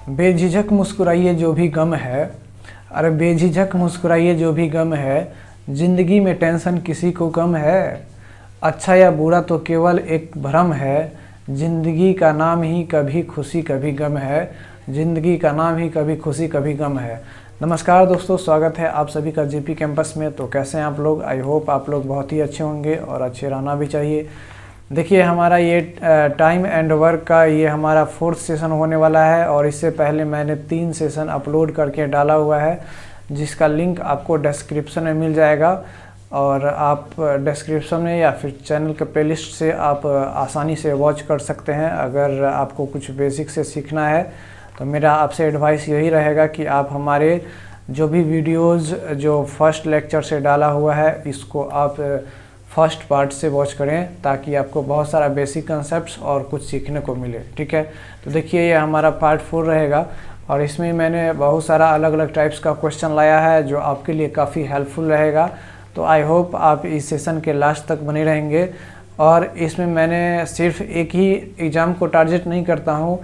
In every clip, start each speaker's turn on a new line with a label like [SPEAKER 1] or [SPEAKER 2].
[SPEAKER 1] बेझिझक मुस्कुराइए जो भी गम है, अरे बेझिझक मुस्कुराइए जो भी गम है, ज़िंदगी में टेंशन किसी को कम है। अच्छा या बुरा तो केवल एक भ्रम है, ज़िंदगी का नाम ही कभी खुशी कभी गम है, ज़िंदगी का नाम ही कभी खुशी कभी गम है। नमस्कार दोस्तों, स्वागत है आप सभी का जेपी कैंपस में। तो कैसे हैं आप लोग? आई होप आप लोग बहुत ही अच्छे होंगे और अच्छे रहना भी चाहिए। देखिए, हमारा ये टाइम एंड वर्क का ये हमारा 4th सेशन होने वाला है और इससे पहले मैंने 3 सेशन अपलोड करके डाला हुआ है, जिसका लिंक आपको डिस्क्रिप्शन में मिल जाएगा और आप डिस्क्रिप्शन में या फिर चैनल के प्लेलिस्ट से आप आसानी से वॉच कर सकते हैं। अगर आपको कुछ बेसिक से सीखना है तो मेरा आपसे एडवाइस यही रहेगा कि आप हमारे जो भी वीडियोज़ जो फर्स्ट लेक्चर से डाला हुआ है इसको आप फर्स्ट पार्ट से वॉच करें, ताकि आपको बहुत सारा बेसिक कंसेप्ट्स और कुछ सीखने को मिले। ठीक है, तो देखिए ये हमारा पार्ट 4 रहेगा और इसमें मैंने बहुत सारा अलग अलग टाइप्स का क्वेश्चन लाया है जो आपके लिए काफ़ी हेल्पफुल रहेगा। तो आई होप आप इस सेशन के लास्ट तक बने रहेंगे। और इसमें मैंने सिर्फ एक ही एग्ज़ाम को टारगेट नहीं करता हूँ,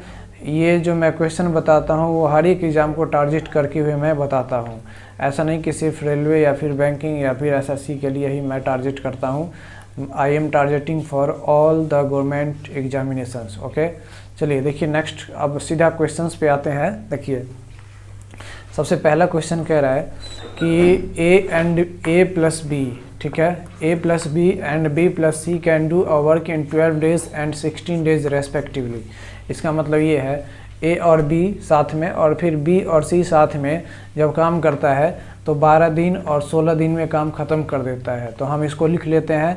[SPEAKER 1] ये जो मैं क्वेश्चन बताता हूँ वो हर एक एग्ज़ाम को टारगेट करके हुए मैं बताता हूँ। ऐसा नहीं कि सिर्फ रेलवे या फिर बैंकिंग या फिर एसएससी के लिए ही मैं टारगेट करता हूँ। I am targeting for all the government examinations. Okay, चलिए देखिए नेक्स्ट, अब सीधा क्वेश्चंस पे आते हैं। देखिए सबसे पहला क्वेश्चन कह रहा है कि ए प्लस बी, ठीक है, A plus B and B plus C can do a work in 12 days and 16 days respectively. इसका मतलब ये है ए और बी साथ में और फिर बी और सी साथ में जब काम करता है तो 12 दिन और 16 दिन में काम ख़त्म कर देता है। तो हम इसको लिख लेते हैं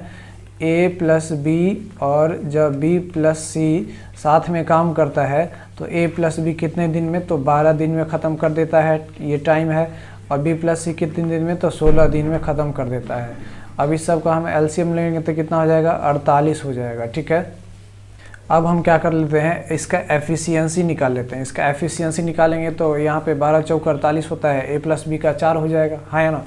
[SPEAKER 1] ए प्लस बी, और जब बी प्लस सी साथ में काम करता है तो ए प्लस बी कितने दिन में, तो 12 दिन में ख़त्म कर देता है, ये टाइम है। और बी प्लस सी कितने दिन में, तो 16 दिन में ख़त्म कर देता है। अब इस सब का हम एलसीएम लेंगे तो कितना हो जाएगा, 48 हो जाएगा। ठीक है, अब हम क्या कर लेते हैं, इसका एफिशिएंसी निकाल लेते हैं। इसका एफिशिएंसी निकालेंगे तो यहाँ पे 12 चौक 48 होता है, ए प्लस बी का 4 हो जाएगा, है ना।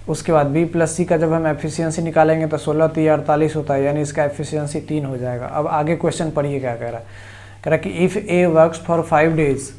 [SPEAKER 1] उसके बाद बी प्लस सी का जब हम एफिशिएंसी निकालेंगे तो 16 3 48 होता है, यानी इसका एफिशिएंसी 3 हो जाएगा। अब आगे क्वेश्चन पढ़िए क्या कह रहा है। कह रहा है कि if A works for 5 days,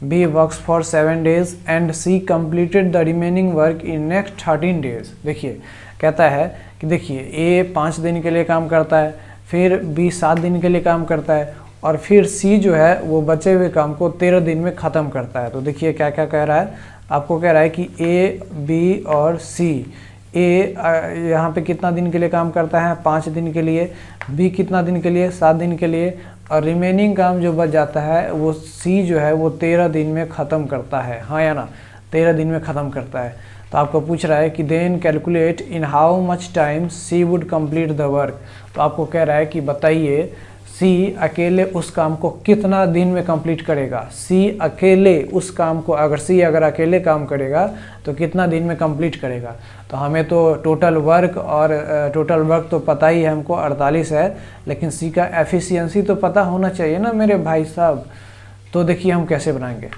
[SPEAKER 1] B works for 7 days and C completed the remaining work in next 13 days. देखिए कहता है कि देखिए ए 5 दिन के लिए काम करता है, फिर बी 7 दिन के लिए काम करता है और फिर सी जो है वो बचे हुए काम को 13 दिन में ख़त्म करता है। तो देखिए क्या क्या कह रहा है, आपको कह रहा है कि ए बी और सी, ए यहाँ पे कितना दिन के लिए काम करता है, 5 दिन के लिए, बी कितना दिन के लिए, 7 दिन के लिए, और रिमेनिंग काम जो बच जाता है वो सी जो है वो 13 दिन में ख़त्म करता है, हाँ या ना, 13 दिन में ख़त्म करता है। तो आपको पूछ रहा है कि then calculate in how much time C would complete the work. तो आपको कह रहा है कि बताइए सी अकेले उस काम को कितना दिन में कंप्लीट करेगा। सी अकेले उस काम को, अगर अकेले काम करेगा तो कितना दिन में कंप्लीट करेगा। तो हमें तो टोटल वर्क तो पता ही है हमको 48 है, लेकिन सी का एफिशिएंसी तो पता होना चाहिए ना मेरे भाई साहब। तो देखिए हम कैसे बनाएंगे।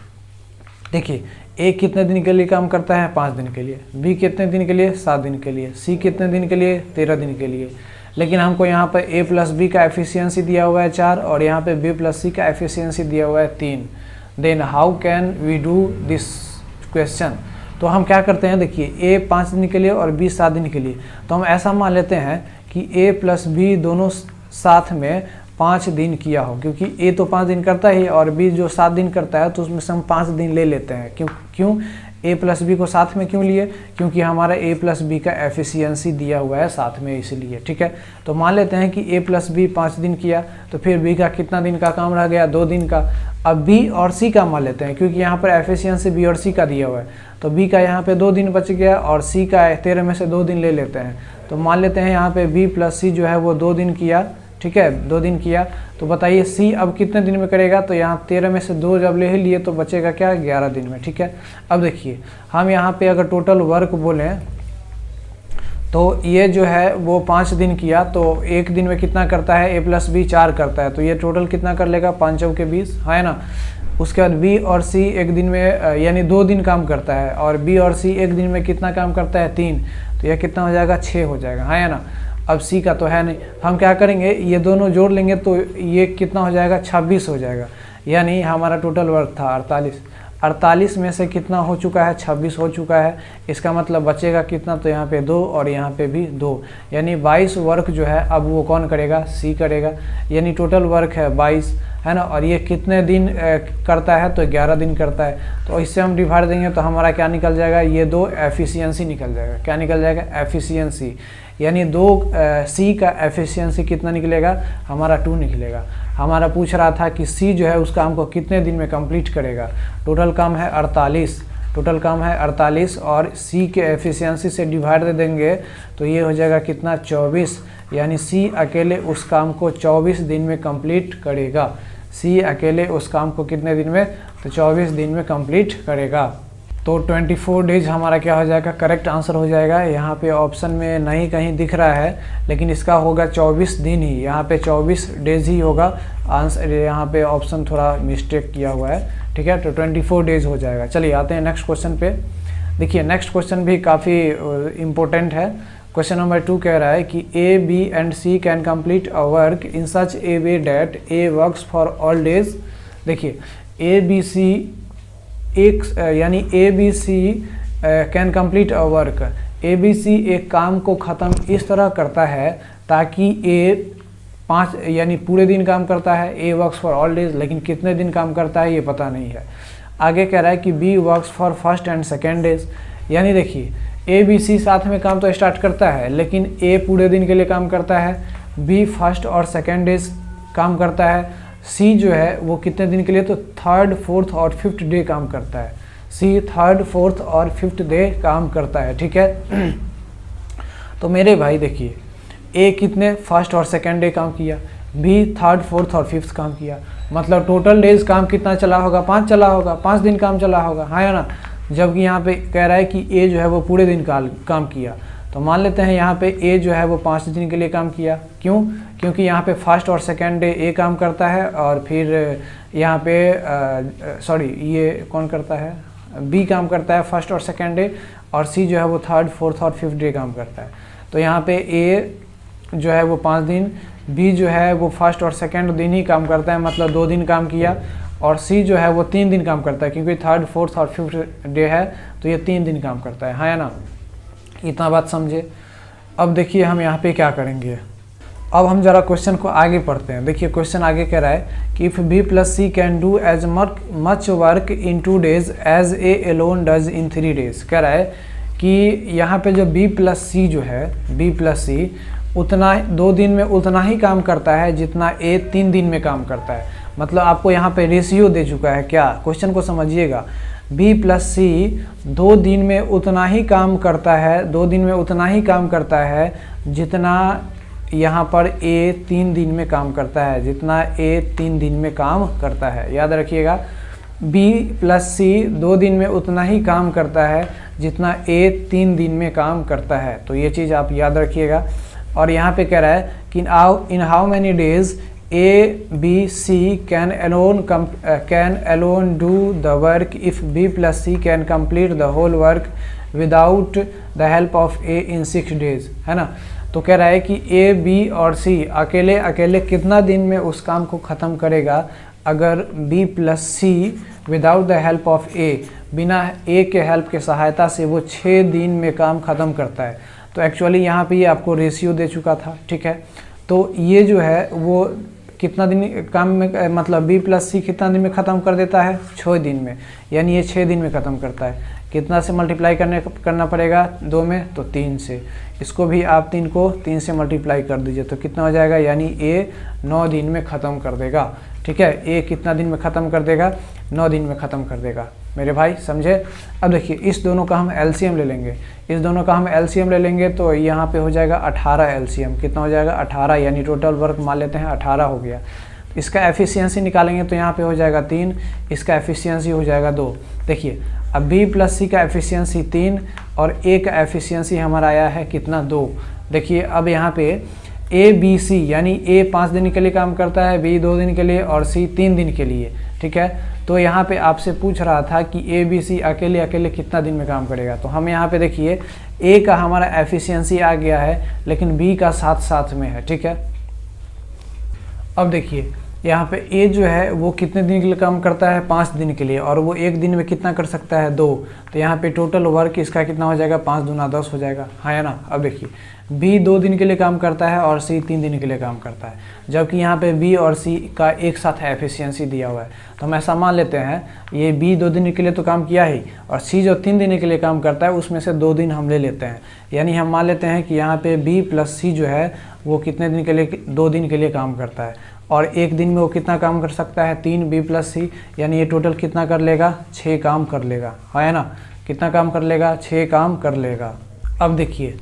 [SPEAKER 1] देखिए ए कितने दिन के लिए काम करता है, 5 दिन के लिए, बी कितने दिन के लिए, 7 दिन के लिए, सी कितने दिन के लिए, 13 दिन के लिए। लेकिन हमको यहाँ पर ए प्लस बी का एफिशिएंसी दिया हुआ है 4 और यहाँ पे बी प्लस सी का एफिशिएंसी दिया हुआ है 3। Then how can we do this question. तो हम क्या करते हैं, देखिए ए 5 दिन के लिए और बी 7 दिन के लिए, तो हम ऐसा मान लेते हैं कि ए प्लस बी दोनों साथ में 5 दिन किया हो, क्योंकि ए तो 5 दिन करता ही और बी जो 7 दिन करता है तो उसमें से हम 5 दिन ले लेते हैं। क्यों ए प्लस बी को साथ में क्यों लिए, क्योंकि हमारा ए प्लस बी का एफिशिएंसी दिया हुआ है साथ में, इसलिए। ठीक है, तो मान लेते हैं कि ए प्लस बी 5 दिन किया, तो फिर बी का कितना दिन का काम रह गया, 2 दिन का। अब बी और सी का मान लेते हैं, क्योंकि यहाँ पर एफिशिएंसी बी और सी का दिया हुआ है, तो बी का यहाँ पे 2 दिन बच गया और सी का 13 में से 2 दिन ले लेते हैं। तो मान लेते हैं यहाँ पे बी प्लस सी जो है वो 2 दिन किया, ठीक है, 2 दिन किया। तो बताइए सी अब कितने दिन में करेगा, तो यहाँ 13 में से 2 जब ले ही लिए तो बचेगा क्या, 11 दिन में। ठीक है, अब देखिए हम यहाँ पे अगर टोटल वर्क बोलें तो ये जो है वो 5 दिन किया, तो एक दिन में कितना करता है, ए प्लस बी 4 करता है, तो ये टोटल कितना कर लेगा, 5 चौके 20, है ना। उसके बाद बी और सी एक दिन में यानी 2 दिन काम करता है और बी और सी एक दिन में कितना काम करता है, 3, तो यह कितना हो जाएगा, 6 हो जाएगा, है ना। अब सी का तो है नहीं, हम क्या करेंगे, ये दोनों जोड़ लेंगे तो ये कितना हो जाएगा, 26 हो जाएगा। यानी हमारा टोटल वर्क था 48। 48 में से कितना हो चुका है, 26 हो चुका है। इसका मतलब बचेगा कितना, तो यहाँ पे 2 और यहाँ पे भी 2, यानी 22 वर्क जो है अब वो कौन करेगा, सी करेगा। यानी टोटल वर्क है 22, है ना। और ये कितने दिन करता है, तो 11 दिन करता है। तो इससे हम डिवाइड देंगे तो हमारा क्या निकल जाएगा, ये 2 एफिशिएंसी निकल जाएगा। क्या निकल जाएगा, एफिशिएंसी। यानी 2 सी का एफिशिएंसी कितना निकलेगा, हमारा 2 निकलेगा। हमारा पूछ रहा था कि सी जो है उस काम को कितने दिन में कंप्लीट करेगा। टोटल काम है 48, टोटल काम है 48 और सी के एफिशिएंसी से डिवाइड दे देंगे तो ये हो जाएगा कितना, 24। यानी सी अकेले उस काम को 24 दिन में कंप्लीट करेगा। सी अकेले उस काम को कितने दिन में, तो 24 दिन में कंप्लीट करेगा। तो 24 डेज हमारा क्या हो जाएगा, करेक्ट आंसर हो जाएगा। यहाँ पे ऑप्शन में नहीं कहीं दिख रहा है, लेकिन इसका होगा 24 दिन ही, यहाँ पे 24 डेज ही होगा आंसर। यहाँ पे ऑप्शन थोड़ा मिस्टेक किया हुआ है, ठीक है। तो 24 डेज हो जाएगा। चलिए आते हैं नेक्स्ट क्वेश्चन पे। देखिए नेक्स्ट क्वेश्चन भी काफ़ी इम्पोर्टेंट है। क्वेश्चन नंबर 2 कह रहा है कि A, B and C can complete a work in such a way that A works for all days. देखिए ए बी सी एक, यानी A B C can complete a work. A B C एक काम को ख़त्म इस तरह करता है ताकि ए 5 यानी पूरे दिन काम करता है, ए वर्क्स फॉर ऑल डेज, लेकिन कितने दिन काम करता है ये पता नहीं है। आगे कह रहा है कि B works for first and second days. यानी देखिए ए बी सी साथ में काम तो स्टार्ट करता है, लेकिन ए पूरे दिन के लिए काम करता है, बी फर्स्ट और सेकेंड डेज काम करता है, सी जो है वो कितने दिन के लिए, तो 3rd, 4th और 5th डे काम करता है। सी 3rd, 4th और 5th डे काम करता है, ठीक है। तो मेरे भाई देखिए ए कितने, फर्स्ट और सेकेंड डे काम किया, बी 3rd, 4th और 5th काम किया, मतलब टोटल डेज काम कितना चला होगा, 5 चला होगा, 5 दिन काम चला होगा, हाँ या ना। जबकि यहाँ पे कह रहा है कि ए जो है वो पूरे दिन काम किया, तो मान लेते हैं यहाँ पे ए जो है वो 5 दिन के लिए काम किया। क्यों, क्योंकि यहाँ पे फर्स्ट और सेकेंड डे ए काम करता है, और फिर यहाँ पे सॉरी ये कौन करता है, बी काम करता है फर्स्ट और सेकेंड डे, और सी जो है वो 3rd, 4th और 5th डे काम करता है। तो यहाँ पे ए जो है वो 5 दिन, बी जो है वो फर्स्ट और सेकेंड दिन ही काम करता है, मतलब 2 दिन काम किया, और सी जो है वो 3 दिन काम करता है, क्योंकि 3rd, 4th और 5th डे है, तो ये 3 दिन काम करता है, हाँ या ना। इतना बात समझे। अब देखिए हम यहाँ पे क्या करेंगे, अब हम जरा क्वेश्चन को आगे पढ़ते हैं। देखिए क्वेश्चन आगे कह रहा है कि if B plus C can do as much work in 2 days as A alone does in 3 days. कह रहा है कि यहाँ पे जो बी प्लस सी जो है, बी प्लस सी उतना 2 दिन में उतना ही काम करता है जितना ए 3 दिन में काम करता है। मतलब आपको यहाँ पे रेशियो दे चुका है। क्या, क्वेश्चन को समझिएगा, बी प्लस सी 2 दिन में उतना ही काम करता है, 2 दिन में उतना ही काम करता है जितना यहाँ पर ए 3 दिन में काम करता है, जितना ए 3 दिन में काम करता है। याद रखिएगा, बी प्लस सी 2 दिन में उतना ही काम करता है जितना ए 3 दिन में काम करता है। तो ये चीज़ आप याद रखिएगा। और यहाँ पे कह रहा है कि in how many days A B C can alone do the work if B plus C can complete the whole work without the help of A in 6 days, है ना। तो कह रहा है कि ए, बी और सी अकेले अकेले कितना दिन में उस काम को ख़त्म करेगा अगर B plus C without the help of A, बिना ए के हेल्प के सहायता से वो 6 दिन में काम ख़त्म करता है। तो एक्चुअली यहाँ पे ये आपको रेशियो दे चुका था, ठीक है। तो ये जो है वो कितना दिन काम में, मतलब बी प्लस सी कितना दिन में ख़त्म कर देता है, 6 दिन में, यानी ये 6 दिन में ख़त्म करता है। कितना से मल्टीप्लाई करना पड़ेगा 2 में, तो 3 से। इसको भी आप 3 को 3 से मल्टीप्लाई कर दीजिए तो कितना हो जाएगा, यानी ए 9 दिन में ख़त्म कर देगा, ठीक है। ए कितना दिन में ख़त्म कर देगा, 9 दिन में ख़त्म कर देगा। मेरे भाई समझे। अब देखिए इस दोनों का हम एलसीएम ले लेंगे, इस दोनों का हम एलसीएम ले लेंगे तो यहाँ पे हो जाएगा 18 एलसीएम। कितना हो जाएगा, 18, यानी टोटल वर्क मान लेते हैं 18 हो गया। इसका एफिशिएंसी निकालेंगे तो यहाँ पे हो जाएगा 3, इसका एफिशिएंसी हो जाएगा 2। देखिए अब बी प्लस सी का एफिशिएंसी 3 और ए का एफिशिएंसी हमारा आया है कितना, 2। देखिए अब यहाँ पे ए बी सी, यानी ए 5 दिन के लिए काम करता है, बी 2 दिन के लिए और सी 3 दिन के लिए, ठीक है। तो यहाँ पे आपसे पूछ रहा था कि ए बी सी अकेले अकेले कितना दिन में काम करेगा। तो हम यहाँ पे देखिए ए का हमारा एफिशिएंसी आ गया है, लेकिन बी का साथ साथ में है, ठीक है। अब देखिए यहाँ पे ए जो है वो कितने दिन के लिए काम करता है, 5 दिन के लिए, और वो एक दिन में कितना कर सकता है, 2। तो यहाँ पे टोटल वर्क इसका कितना हो जाएगा, 5 दूना 10 हो जाएगा, हाँ या ना। अब देखिए बी 2 दिन के लिए काम करता है और सी 3 दिन के लिए काम करता है, जबकि यहाँ पे बी और सी का एक साथ एफिशिएंसी दिया हुआ है। तो हम ऐसा मान लेते हैं ये बी 2 दिन के लिए तो काम किया ही, और सी जो 3 दिन के लिए काम करता है उसमें से 2 दिन हम ले लेते हैं। यानी हम मान लेते हैं कि यहाँ पे बी प्लस सी जो है वो कितने दिन के लिए, 2 दिन के लिए काम करता है, और एक दिन में वो कितना काम कर सकता है, 3 बी प्लस सी, यानी ये टोटल कितना कर लेगा, 6 काम कर लेगा, है ना। कितना काम कर लेगा, 6 काम कर लेगा। अब देखिए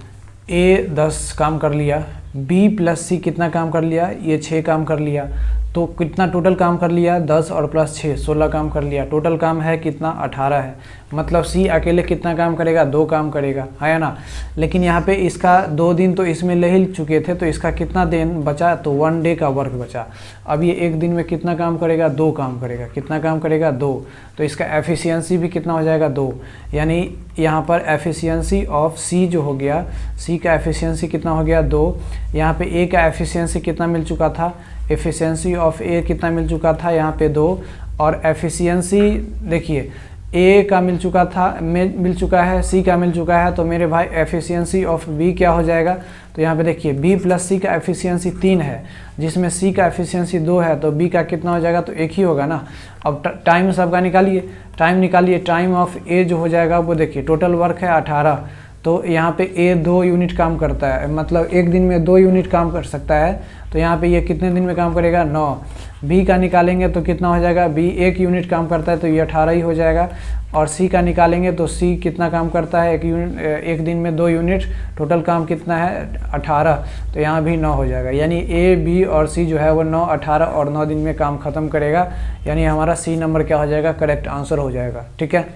[SPEAKER 1] ए 10 काम कर लिया, बी प्लस सी कितना काम कर लिया, ये 6 काम कर लिया, तो कितना टोटल काम कर लिया, 10 और प्लस 6 16 काम कर लिया। टोटल काम है कितना, 18 है। मतलब सी अकेले कितना काम करेगा, 2 काम करेगा, है ना। लेकिन यहाँ पे इसका 2 दिन तो इसमें ले ही चुके थे, तो इसका कितना दिन बचा, तो 1 डे का वर्क बचा। अब ये एक दिन में कितना काम करेगा, 2 काम करेगा। कितना काम करेगा, 2। तो इसका एफिशिएंसी भी कितना हो जाएगा, 2। यानी यहाँ पर एफिशिएंसी ऑफ सी जो हो गया, सी का एफिशिएंसी कितना हो गया, 2। यहाँ पे ए का एफिशिएंसी कितना मिल चुका था, एफिशिएंसी ऑफ ए कितना मिल चुका था, यहाँ पे 2। और एफिशिएंसी देखिए ए का मिल चुका था, मिल चुका है, सी का मिल चुका है, तो मेरे भाई एफिशिएंसी ऑफ बी क्या हो जाएगा, तो यहाँ पे देखिए बी प्लस सी का एफिशिएंसी 3 है, जिसमें सी का एफिशिएंसी 2 है, तो बी का कितना हो जाएगा, तो 1 ही होगा ना। अब टाइम सबका निकालिए, टाइम निकालिए। टाइम ऑफ ए जो हो जाएगा वो देखिए टोटल वर्क है 18, तो यहाँ पे ए 2 यूनिट काम करता है, मतलब एक दिन में 2 यूनिट काम कर सकता है, तो यहाँ पे ये कितने दिन में काम करेगा, 9। बी का निकालेंगे तो कितना हो जाएगा, बी 1 यूनिट काम करता है, तो ये 18 ही हो जाएगा। और सी का निकालेंगे तो सी कितना काम करता है, एक दिन में 2 यूनिट, टोटल काम कितना है, 18, तो यहाँ भी 9 हो जाएगा। यानी ए, बी और सी जो है वो 9, 18 और 9 दिन में काम ख़त्म करेगा। यानी हमारा सी नंबर क्या हो जाएगा, करेक्ट आंसर हो जाएगा। ठीक है,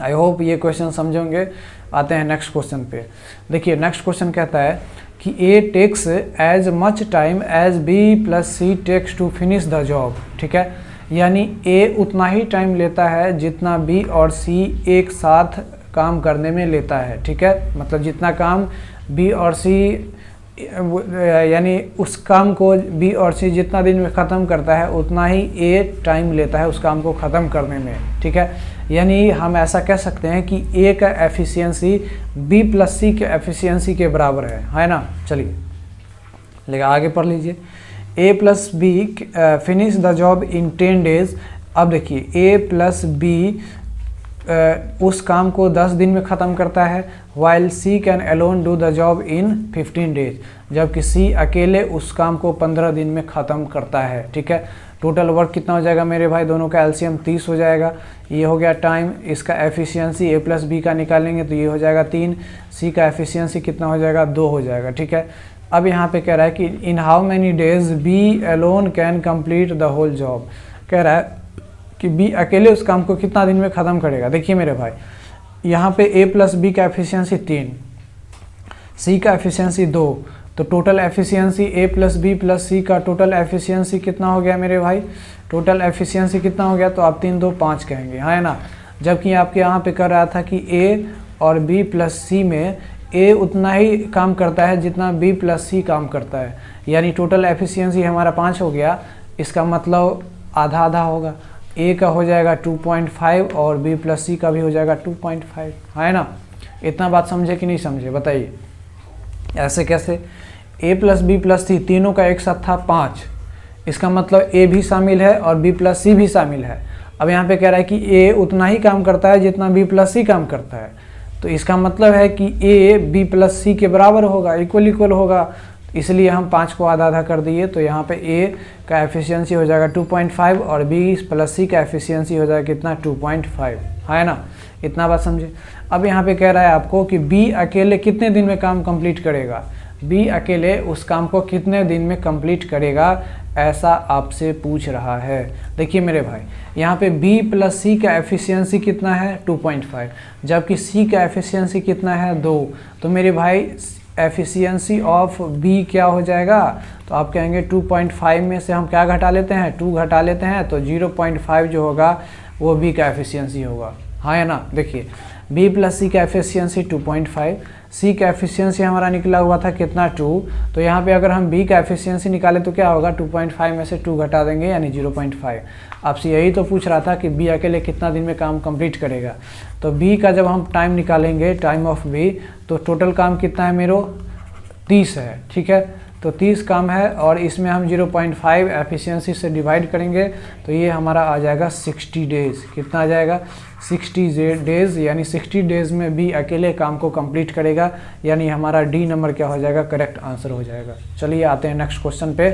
[SPEAKER 1] आई होप ये क्वेश्चन समझोगे। आते हैं नेक्स्ट क्वेश्चन पे। देखिए नेक्स्ट क्वेश्चन कहता है कि A takes as much time as B plus C takes to finish the job. ठीक है, यानी ए उतना ही टाइम लेता है जितना बी और सी एक साथ काम करने में लेता है। ठीक है, मतलब जितना काम बी और सी, यानी उस काम को बी और सी जितना दिन में ख़त्म करता है उतना ही ए टाइम लेता है उस काम को ख़त्म करने में। ठीक है, यानी हम ऐसा कह सकते हैं कि ए का एफिशिएंसी बी प्लस सी के एफिशिएंसी के बराबर है ना। चलिए लेकिन आगे पढ़ लीजिए। A plus B finish the job in 10 days. अब देखिए ए प्लस बी उस काम को 10 दिन में ख़त्म करता है, while C can alone do the job in 15 days, जबकि सी अकेले उस काम को 15 दिन में ख़त्म करता है। ठीक है, टोटल वर्क कितना हो जाएगा मेरे भाई, दोनों का एलसीएम 30 हो जाएगा। ये हो गया टाइम। इसका एफिशिएंसी ए प्लस बी का निकालेंगे तो ये हो जाएगा 3, सी का एफिशिएंसी कितना हो जाएगा, 2 हो जाएगा। ठीक है, अब यहाँ पे कह रहा है कि in how many days B alone can complete the whole job. कह रहा है कि बी अकेले उस काम को कितना दिन में ख़त्म करेगा। देखिए मेरे भाई, यहाँ पे ए प्लस बी का एफिशिएंसी 3, सी का एफिशिएंसी 2, तो टोटल एफिशिएंसी ए प्लस बी प्लस सी का टोटल एफिशिएंसी कितना हो गया मेरे भाई, टोटल एफिशिएंसी कितना हो गया, तो आप 3 2 5 कहेंगे, है ना। जबकि आपके यहाँ पे कर रहा था कि ए और बी प्लस सी में ए उतना ही काम करता है जितना बी प्लस सी काम करता है, यानी टोटल एफिशिएंसी हमारा 5 हो गया। इसका मतलब आधा आधा होगा, ए का हो जाएगा 2.5 और बी प्लस सी का भी हो जाएगा 2.5, है ना। इतना बात समझे कि नहीं समझे बताइए। ऐसे कैसे, ए प्लस बी प्लस सी तीनों का एक साथ था 5, इसका मतलब ए भी शामिल है और बी प्लस सी भी शामिल है। अब यहाँ पे कह रहा है कि ए उतना ही काम करता है जितना बी प्लस सी काम करता है, तो इसका मतलब है कि ए बी प्लस सी के बराबर होगा, इक्वल होगा, इसलिए हम 5 को आधा आधा कर दिए। तो यहाँ पे ए का एफिशिएंसी हो जाएगा 2.5 और बी प्लस सी का एफिशिएंसी हो जाएगा कितना, 2.5, है ना। इतना बात समझे। अब यहाँ पे कह रहा है आपको कि बी अकेले कितने दिन में काम कंप्लीट करेगा, बी अकेले उस काम को कितने दिन में कंप्लीट करेगा, ऐसा आपसे पूछ रहा है। देखिए मेरे भाई, यहाँ पे बी प्लस सी का एफिशिएंसी कितना है, 2.5, जबकि सी का एफिशिएंसी कितना है, 2। तो मेरे भाई एफिशिएंसी ऑफ बी क्या हो जाएगा, तो आप कहेंगे 2.5 में से हम क्या घटा लेते हैं, 2 घटा लेते हैं, तो 0.5 जो होगा वो बी का एफिशिएंसी होगा, हाँ या ना। देखिए बी प्लस सी का एफिशिएंसी 2.5, सी का एफिशिएंसी हमारा निकला हुआ था कितना 2, तो यहाँ पे अगर हम बी का एफिशिएंसी निकालें तो क्या होगा 2.5 में से 2 घटा देंगे यानी 0.5। आपसे यही तो पूछ रहा था कि बी अकेले कितना दिन में काम कंप्लीट करेगा। तो बी का जब हम टाइम निकालेंगे, टाइम ऑफ बी, तो टोटल काम कितना है मेरे 30 है, ठीक है। तो 30 काम है और इसमें हम 0.5 एफिशिएंसी से डिवाइड करेंगे तो ये हमारा आ जाएगा 60 डेज़। कितना आ जाएगा 60 डेज़, यानी 60 डेज़ में भी अकेले काम को कंप्लीट करेगा, यानी हमारा डी नंबर क्या हो जाएगा, करेक्ट आंसर हो जाएगा। चलिए आते हैं नेक्स्ट क्वेश्चन पे।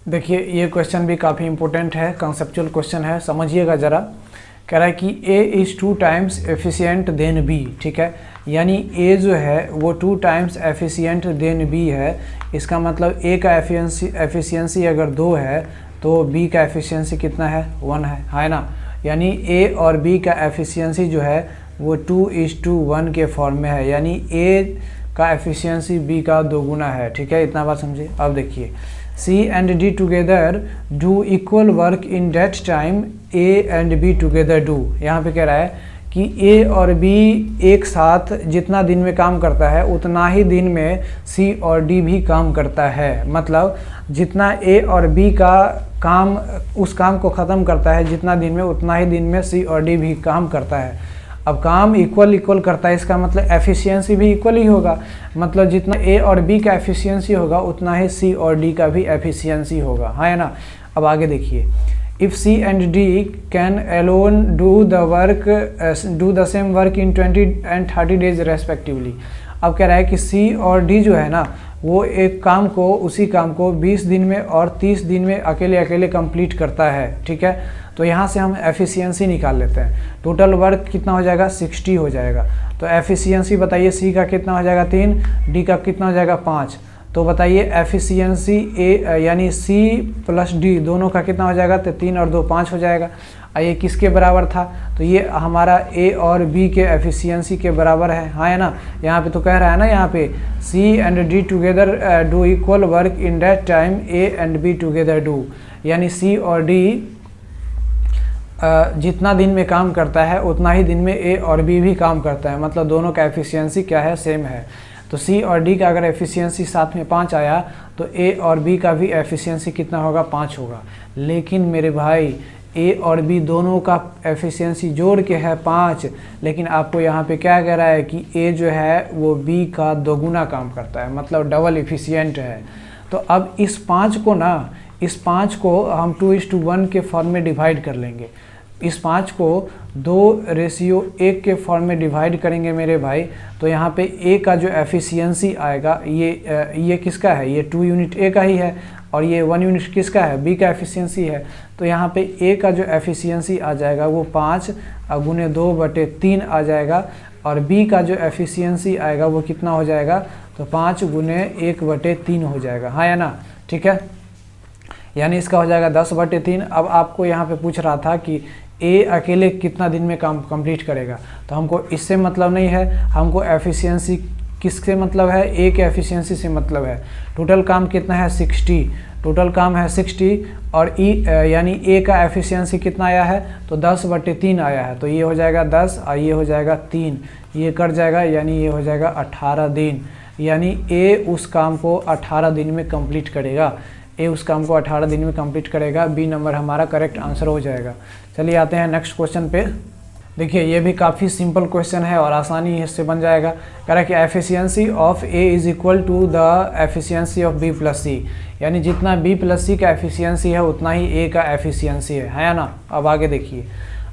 [SPEAKER 1] देखिए ये क्वेश्चन भी काफ़ी इंपॉर्टेंट है, कंसेप्चुअल क्वेश्चन है, समझिएगा ज़रा। कह रहा है कि A is 2 times efficient then B, ठीक है। यानी A जो है वो 2 टाइम्स एफिशिएंट देन B है। इसका मतलब A का एफिशिएंसी अगर 2 है तो B का एफिशिएंसी कितना है, 1 है ना। यानी A और B का एफिशिएंसी जो है वो 2:1 के फॉर्म में है, यानी A का एफिशिएंसी B का 2 गुना है, ठीक है। इतना बात समझे। अब देखिए C and D together do equal work in that time A and B together do। यहाँ पे कह रहा है कि A और B एक साथ जितना दिन में काम करता है उतना ही दिन में C और D भी काम करता है। मतलब जितना A और B का काम उस काम को ख़त्म करता है जितना दिन में, उतना ही दिन में C और D भी काम करता है। अब काम इक्वल करता है, इसका मतलब एफिशिएंसी भी इक्वल ही होगा। मतलब जितना A और B का एफिशिएंसी होगा उतना ही C और D का भी एफिशिएंसी होगा, हाँ है ना। अब आगे देखिए, if C and D can alone do the same work in 20 and 30 days respectively। अब कह रहा है कि C और D जो है ना वो एक काम को, उसी काम को 20 दिन में और 30 दिन में अकेले कंप्लीट करता है, ठीक है। तो यहाँ से हम एफिशिएंसी निकाल लेते हैं। टोटल वर्क कितना हो जाएगा, 60 हो जाएगा। तो एफिशिएंसी बताइए C का कितना हो जाएगा, 3, D का कितना हो जाएगा, 5। तो बताइए एफिशिएंसी A यानी C प्लस D दोनों का कितना हो जाएगा, तो 3 और 2 5 हो जाएगा। ये किसके बराबर था, तो ये हमारा A और B के एफिशिएंसी के बराबर है, हाँ है ना। यहाँ पे तो कह रहा है ना, यहाँ पे C and D together do equal work in that time A and B together do, यानी C और D जितना दिन में काम करता है उतना ही दिन में A और B भी काम करता है। मतलब दोनों का एफिशिएंसी क्या है, सेम है। तो C और D का अगर एफिशिएंसी साथ में 5 आया तो A और B का भी एफिशिएंसी कितना होगा, 5 होगा। लेकिन मेरे भाई A और B दोनों का एफिशिएंसी जोड़ के है 5, लेकिन आपको यहाँ पे क्या कह रहा है कि A जो है वो B का 2 गुना काम करता है, मतलब डबल एफिशिएंट है। तो अब इस 5 को हम 2:1 के फॉर्म में डिवाइड कर लेंगे। इस 5 को 2:1 के फॉर्म में डिवाइड करेंगे मेरे भाई, तो यहाँ पे A का जो एफिशिएंसी आएगा ये किसका है, ये 2 यूनिट A का ही है, और ये 1 यूनिट किसका है, B का एफिशिएंसी है। तो यहाँ पे A का जो एफिशिएंसी आ जाएगा वो 5 गुने 2/3 आ जाएगा, और B का जो एफिशिएंसी आएगा वो कितना हो जाएगा, तो 5 गुने 1/3 हो जाएगा, हाँ या ना, ठीक है। यानी इसका हो जाएगा 10/3। अब आपको यहाँ पे पूछ रहा था कि A अकेले कितना दिन में काम कंप्लीट करेगा, तो हमको इससे मतलब नहीं है, हमको एफिशिएंसी किससे मतलब है, A के एफिशिएंसी से मतलब है। टोटल काम कितना है, 60, टोटल काम है 60, और यानी A का एफिशिएंसी कितना आया है, तो 10/3 आया है। तो ये हो जाएगा 10 और ये हो जाएगा 3, ये कट जाएगा, यानी ये हो जाएगा 18 दिन। यानी A उस काम को 18 दिन में कंप्लीट करेगा, A उस काम को 18 दिन में कंप्लीट करेगा। B नंबर हमारा करेक्ट आंसर हो जाएगा। चलिए आते हैं नेक्स्ट क्वेश्चन पे। देखिए ये भी काफ़ी सिंपल क्वेश्चन है और आसानी इससे बन जाएगा। कह रहा है कि efficiency of A is equal to the efficiency of B plus C, यानी जितना B प्लस C का एफिशिएंसी है उतना ही A का एफिशिएंसी है ना। अब आगे देखिए,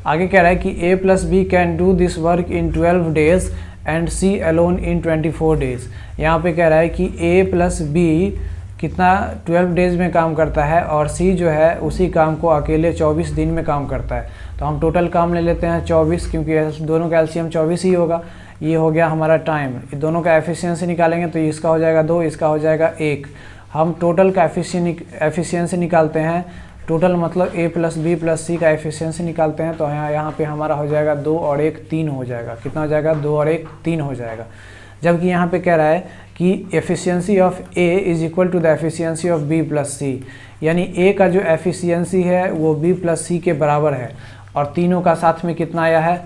[SPEAKER 1] आगे कह रहा है कि A plus B can do this work in 12 days and C alone in 24 days. यहाँ पे कह रहा है कि A प्लस B कितना 12 डेज़ में काम करता है, और C जो है उसी काम को अकेले 24 दिन में काम करता है। तो हम टोटल काम ले लेते हैं 24, क्योंकि दोनों का एलसीएम 24 ही होगा। ये हो गया हमारा टाइम। दोनों का एफिशिएंसी निकालेंगे तो इसका हो जाएगा 2, इसका हो जाएगा 1। हम टोटल का एफिशिएंसी निकालते हैं, टोटल मतलब A plus B plus C का एफिशिएंसी निकालते हैं, तो यहाँ पे हमारा हो जाएगा 2 और 1 3 हो जाएगा। कितना हो जाएगा, 2 और 1 3 हो जाएगा। जबकि यहाँ पे कह रहा है कि efficiency of A is equal to the efficiency of B plus C, यानी A का जो एफिशिएंसी है वो B प्लस C के बराबर है, और तीनों का साथ में कितना आया है,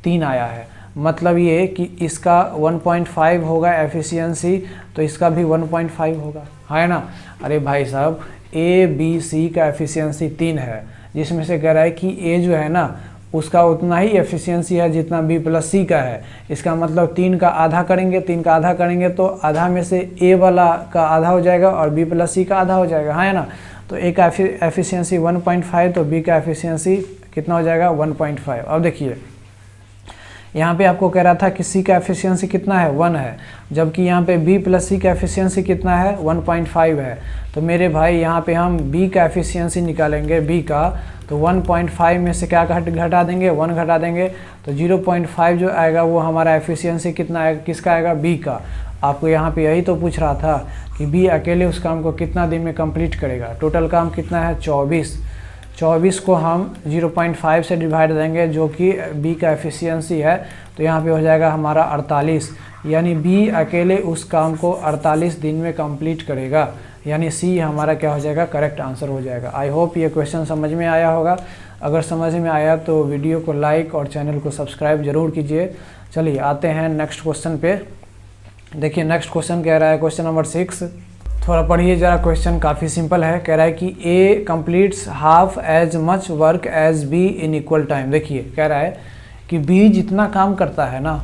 [SPEAKER 1] 3 आया है। मतलब ये कि इसका 1.5 होगा एफिशिएंसी, तो इसका भी 1.5 होगा, है ना। अरे भाई साहब, ए बी सी का एफिशिएंसी 3 है, जिसमें से कह रहा है कि ए जो है ना उसका उतना ही एफिशिएंसी है जितना बी प्लस सी का है। इसका मतलब 3 का आधा करेंगे, 3 का आधा करेंगे तो आधा में से ए वाला का आधा हो जाएगा और बी प्लस सी का आधा हो जाएगा, है ना। तो ए का एफिशिएंसी 1.5, तो बी का एफिशिएंसी कितना हो जाएगा 1.5। अब देखिए यहाँ पे आपको कह रहा था कि सी का एफिशिएंसी कितना है 1 है, जबकि यहाँ पे बी प्लस सी का एफिशिएंसी कितना है 1.5 है। तो मेरे भाई यहाँ पे हम बी का एफिशिएंसी निकालेंगे, बी का, तो 1.5 में से क्या घटा देंगे 1 घटा देंगे, तो 0.5 जो आएगा वो हमारा एफिशिएंसी कितना आएगा, किसका आएगा बी का। आपको यहाँ पे यही तो पूछ रहा था कि बी अकेले उस काम को कितना दिन में कंप्लीट करेगा। टोटल काम कितना है 24 को हम 0.5 से डिवाइड देंगे जो कि बी का एफिशिएंसी है, तो यहाँ पे हो जाएगा हमारा 48, यानी बी अकेले उस काम को 48 दिन में कंप्लीट करेगा, यानी सी हमारा क्या हो जाएगा करेक्ट आंसर हो जाएगा। आई होप ये क्वेश्चन समझ में आया होगा। अगर समझ में आया तो वीडियो को लाइक और चैनल को सब्सक्राइब जरूर कीजिए। चलिए आते हैं नेक्स्ट क्वेश्चन पे। देखिए नेक्स्ट क्वेश्चन कह रहा है क्वेश्चन नंबर 6, थोड़ा पढ़िए ज़रा। क्वेश्चन काफ़ी सिंपल है। कह रहा है कि A completes half as much work as B in equal time. देखिए कह रहा है कि बी जितना काम करता है ना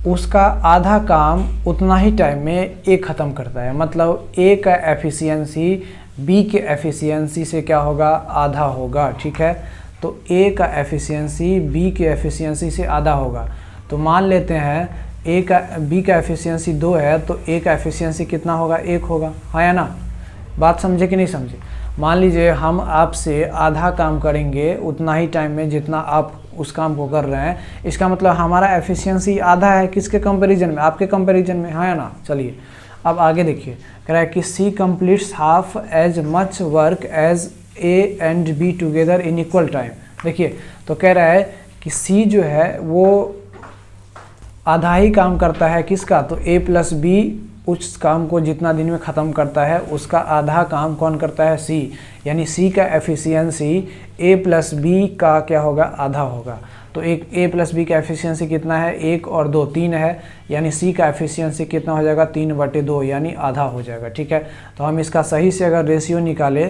[SPEAKER 1] उसका आधा काम उतना ही टाइम में ए ख़त्म करता है। मतलब ए का एफिशिएंसी बी के एफिशिएंसी से क्या होगा आधा होगा, ठीक है। तो ए का एफिशिएंसी बी के एफिशिएंसी से आधा होगा। तो मान लेते हैं ए का बी का एफिशिएंसी 2 है, तो ए का एफिशिएंसी कितना होगा 1 होगा, हाँ या ना। बात समझे कि नहीं समझे। मान लीजिए हम आपसे आधा काम करेंगे उतना ही टाइम में जितना आप उस काम को कर रहे हैं, इसका मतलब हमारा एफिशिएंसी आधा है किसके कंपैरिजन में, आपके कंपैरिजन में, हाँ या ना। चलिए अब आगे देखिए, कह रहा है कि C completes half as much work as A and B together in equal time. देखिए तो कह रहा है कि सी जो है वो आधा ही काम करता है किसका, तो ए प्लस बी उस काम को जितना दिन में ख़त्म करता है उसका आधा काम कौन करता है सी, यानी सी का एफिशिएंसी ए प्लस बी का क्या होगा आधा होगा। तो एक ए प्लस बी का एफिशिएंसी कितना है 1 और 2 3 है, यानी सी का एफिशिएंसी कितना हो जाएगा 3/2 यानी आधा हो जाएगा, ठीक है। तो हम इसका सही से अगर रेशियो निकाले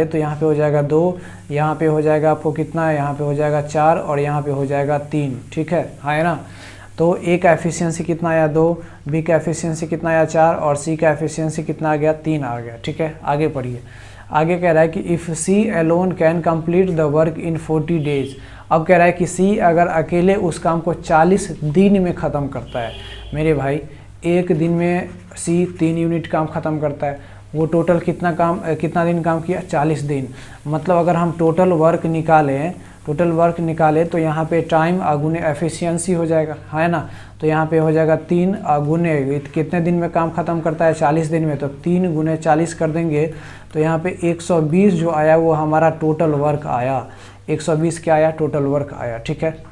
[SPEAKER 1] तो यहाँ पे हो जाएगा 2, यहाँ पे हो जाएगा आपको कितना है, यहाँ पे हो जाएगा 4 और यहाँ पे हो जाएगा 3, ठीक है, हाँ है ना। तो ए का एफिशिएंसी कितना आया 2, बी का एफिशिएंसी कितना आया 4 और सी का एफिशिएंसी कितना आ गया 3 आ गया, ठीक है। आगे पढ़िए, आगे कह रहा है कि if C alone can complete the work in 40 days. अब कह रहा है कि सी अगर अकेले उस काम को 40 दिन में ख़त्म करता है। मेरे भाई एक दिन में सी 3 यूनिट काम ख़त्म करता है, वो टोटल कितना दिन काम किया 40 दिन। मतलब अगर हम टोटल वर्क निकालें तो यहाँ पे टाइम आगुने एफिशिएंसी हो जाएगा, है ना। तो यहाँ पे हो जाएगा 3 आगुने कितने दिन में काम ख़त्म करता है 40 दिन में, तो 3 × 40 कर देंगे तो यहाँ पे 120 जो आया वो हमारा टोटल वर्क आया। 120 क्या आया टोटल वर्क आया, ठीक है।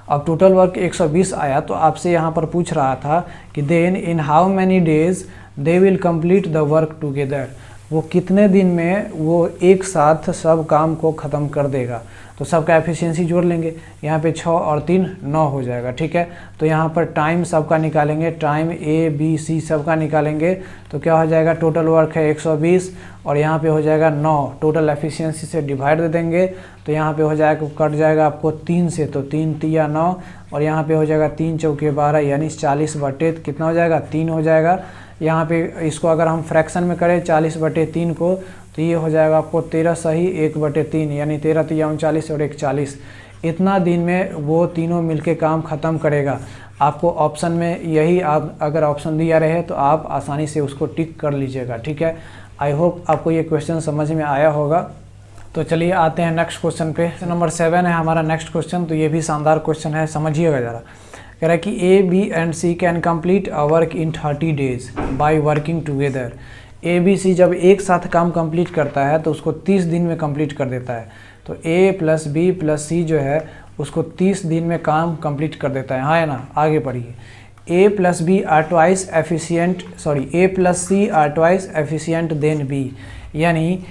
[SPEAKER 1] अब टोटल वर्क 120 आया तो आपसे यहाँ पर पूछ रहा था कि then in how many days they will complete the work together. वो कितने दिन में वो एक साथ सब काम को ख़त्म कर देगा। तो सबका एफिशिएंसी जोड़ लेंगे, यहाँ पे 6 और 3 9 हो जाएगा, ठीक है। तो यहाँ पर टाइम सबका निकालेंगे, टाइम ए बी सी सबका निकालेंगे तो क्या हो जाएगा टोटल वर्क है 120 और यहाँ पे हो जाएगा 9, टोटल एफिशिएंसी से डिवाइड दे देंगे तो यहाँ पे हो जाएगा कट जाएगा आपको 3 से, तो 3 तिया 9 और यहाँ पे हो जाएगा 3 चौके 12 यानी 40/3 कितना हो जाएगा 3 हो जाएगा। यहाँ पे इसको अगर हम फ्रैक्शन में करें 40/3 को तो ये हो जाएगा आपको 13 सही 1/3 यानी 13 तिया 39 और 1 40। इतना दिन में वो तीनों मिलके काम ख़त्म करेगा। आपको ऑप्शन में यही आप अगर ऑप्शन दिया रहे तो आप आसानी से उसको टिक कर लीजिएगा, ठीक है। आई होप आपको ये क्वेश्चन समझ में आया होगा। तो चलिए आते हैं नेक्स्ट क्वेश्चन पे। नंबर 7 है हमारा नेक्स्ट क्वेश्चन। तो ये भी शानदार क्वेश्चन है, समझिएगा ज़रा। कह रहा है कि A B and C can complete a work in 30 days by working together. A B C जब एक साथ काम कंप्लीट करता है तो उसको 30 दिन में कंप्लीट कर देता है। तो ए प्लस बी प्लस सी जो है उसको 30 दिन में काम कंप्लीट कर देता है, हाँ है ना। आगे पढ़िए, A plus B are twice efficient A plus C are twice efficient than B. यानी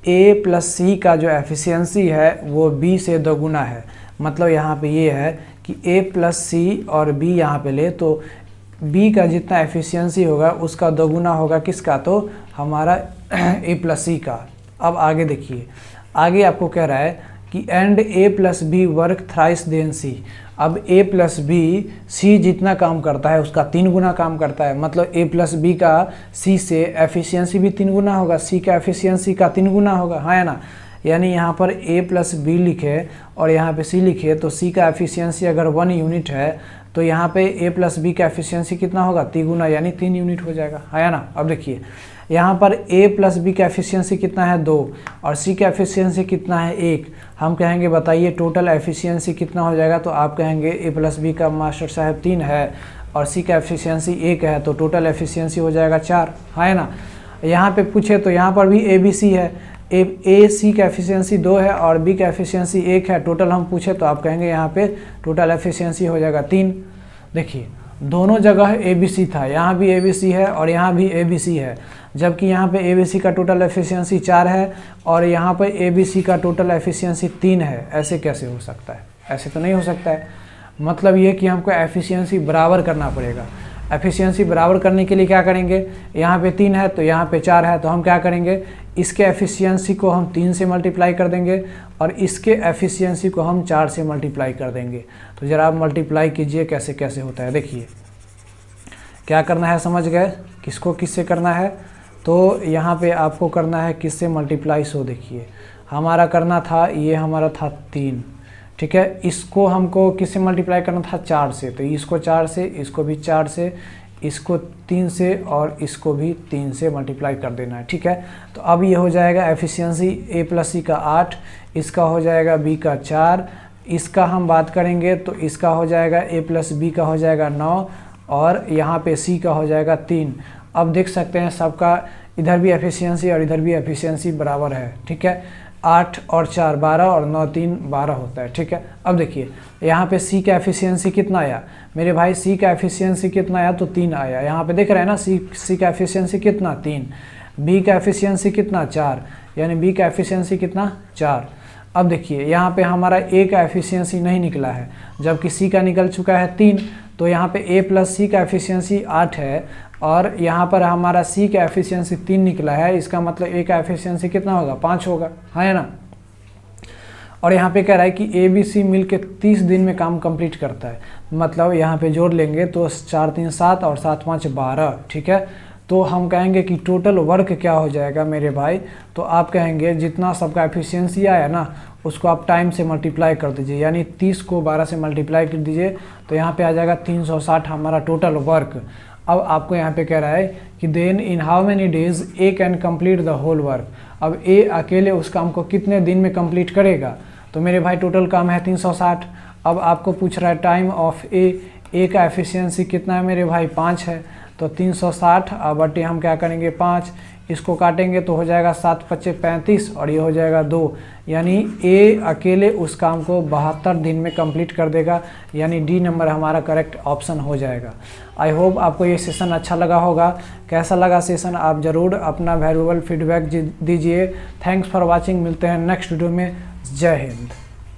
[SPEAKER 1] ए प्लस सी का जो एफिशिएंसी है वो बी से दोगुना है। मतलब यहाँ पे ये है कि ए प्लस सी और बी यहाँ पे ले तो बी का जितना एफिशिएंसी होगा उसका दोगुना होगा किसका, तो हमारा ए प्लस सी का। अब आगे देखिए, आगे आपको कह रहा है कि and A plus B work thrice than C. अब ए प्लस बी सी जितना काम करता है उसका 3 गुना काम करता है। मतलब ए प्लस बी का सी से एफिशिएंसी भी 3 गुना होगा, सी का एफिशिएंसी का 3 गुना होगा, हाँ है ना। यानी यहाँ पर ए प्लस बी लिखे और यहाँ पे सी लिखे तो सी का एफिशिएंसी अगर 1 यूनिट है तो यहाँ पे ए प्लस बी का एफिशिएंसी कितना होगा, 3 गुना यानी 3 यूनिट हो जाएगा, है ना। अब देखिए यहाँ पर ए प्लस बी का एफिशिएंसी कितना है 2 और सी का एफिशिएंसी कितना है 1। हम कहेंगे बताइए टोटल एफिशिएंसी कितना हो जाएगा, तो आप कहेंगे ए प्लस बी का मास्टर साहब 3 है और सी का एफिशिएंसी 1 है तो टोटल एफिशिएंसी हो जाएगा 4, है ना। यहाँ पे पूछे तो यहाँ पर भी ए बी सी है, ए सी का एफिशिएंसी 2 है और बी का एफिशिएंसी 1 है। टोटल हम पूछे तो आप कहेंगे यहाँ पे टोटल एफिशिएंसी हो जाएगा 3। देखिए दोनों जगह ए बी सी था, यहाँ भी ए बी सी है और यहाँ भी ए बी सी है, जबकि यहाँ पे ए बी सी का टोटल एफिशिएंसी 4 है और यहाँ पे ए बी सी का टोटल एफिशिएंसी 3 है। ऐसे कैसे हो सकता है, ऐसे तो नहीं हो सकता है। मतलब ये कि हमको एफिशिएंसी बराबर करना पड़ेगा। एफिशिएंसी बराबर करने के लिए क्या करेंगे, यहाँ पे 3 है तो यहाँ पे 4 है तो हम क्या करेंगे, इसके एफिशिएंसी को हम 3 से मल्टीप्लाई कर देंगे और इसके एफिशिएंसी को हम 4 से मल्टीप्लाई कर देंगे। तो ज़रा आप मल्टीप्लाई कीजिए कैसे कैसे होता है। देखिए क्या करना है, समझ गए किसको किससे करना है। तो यहाँ पे आपको करना है किससे मल्टीप्लाई। सो देखिए हमारा करना था, ये हमारा था 3, ठीक है। इसको हमको किससे मल्टीप्लाई करना था, 4 से। तो इसको 4 से, इसको भी 4 से, इसको 3 से और इसको भी 3 से मल्टीप्लाई कर देना है, ठीक है। तो अब ये हो जाएगा एफिशिएंसी ए प्लस सी का 8, इसका हो जाएगा बी का 4, इसका हम बात करेंगे तो इसका हो जाएगा ए प्लस बी का हो जाएगा 9 और यहाँ पे सी का हो जाएगा 3। अब देख सकते हैं सबका इधर भी एफिशिएंसी और इधर भी एफिशिएंसी बराबर है, ठीक है। 8 और 4 12 और 9 3 12 होता है, ठीक है। अब देखिए यहाँ पे सी का एफिशिएंसी कितना आया मेरे भाई, सी का एफिशिएंसी कितना आया, तो 3 आया। यहाँ पे देख रहे हैं ना सी का एफिशिएंसी कितना 3, बी का एफिशिएंसी कितना 4, यानी बी का एफिशिएंसी कितना 4। अब देखिए यहाँ पे हमारा ए का एफिशिएंसी नहीं निकला है जबकि सी का निकल चुका है 3। तो यहाँ पे ए प्लस सी का एफिशिएंसी 8 है और यहाँ पर हमारा सी का एफिशिएंसी 3 निकला है। इसका मतलब ए का एफिशिएंसी कितना होगा, 5 होगा, है ना। और यहाँ पे कह रहा है कि ए बी सी मिल के 30 दिन में काम कंप्लीट करता है। मतलब यहाँ पे जोड़ लेंगे तो 4 3 7 और 7 5 12, ठीक है। तो हम कहेंगे कि टोटल वर्क क्या हो जाएगा मेरे भाई, तो आप कहेंगे जितना सबका एफिशिएंसी आया ना उसको आप टाइम से मल्टीप्लाई कर दीजिए, यानी 30 को 12 से मल्टीप्लाई कर दीजिए तो यहाँ पे आ जाएगा 360 हमारा टोटल वर्क। अब आपको यहाँ पे कह रहा है कि then in how many days A can complete the whole work. अब ए अकेले उस काम को कितने दिन में कंप्लीट करेगा, तो मेरे भाई टोटल काम है 360। अब आपको पूछ रहा है टाइम ऑफ ए का एफिशिएंसी कितना है मेरे भाई, 5 है। तो 360 बटे हम क्या करेंगे 5, इसको काटेंगे तो हो जाएगा 7 5 35 और ये हो जाएगा 2, यानी ए अकेले उस काम को 72 दिन में कंप्लीट कर देगा, यानी डी नंबर हमारा करेक्ट ऑप्शन हो जाएगा। आई होप आपको ये सेशन अच्छा लगा होगा। कैसा लगा सेशन आप ज़रूर अपना वैल्यूएबल फीडबैक दीजिए। थैंक्स फॉर वॉचिंग, मिलते हैं नेक्स्ट वीडियो में। जय हिंद।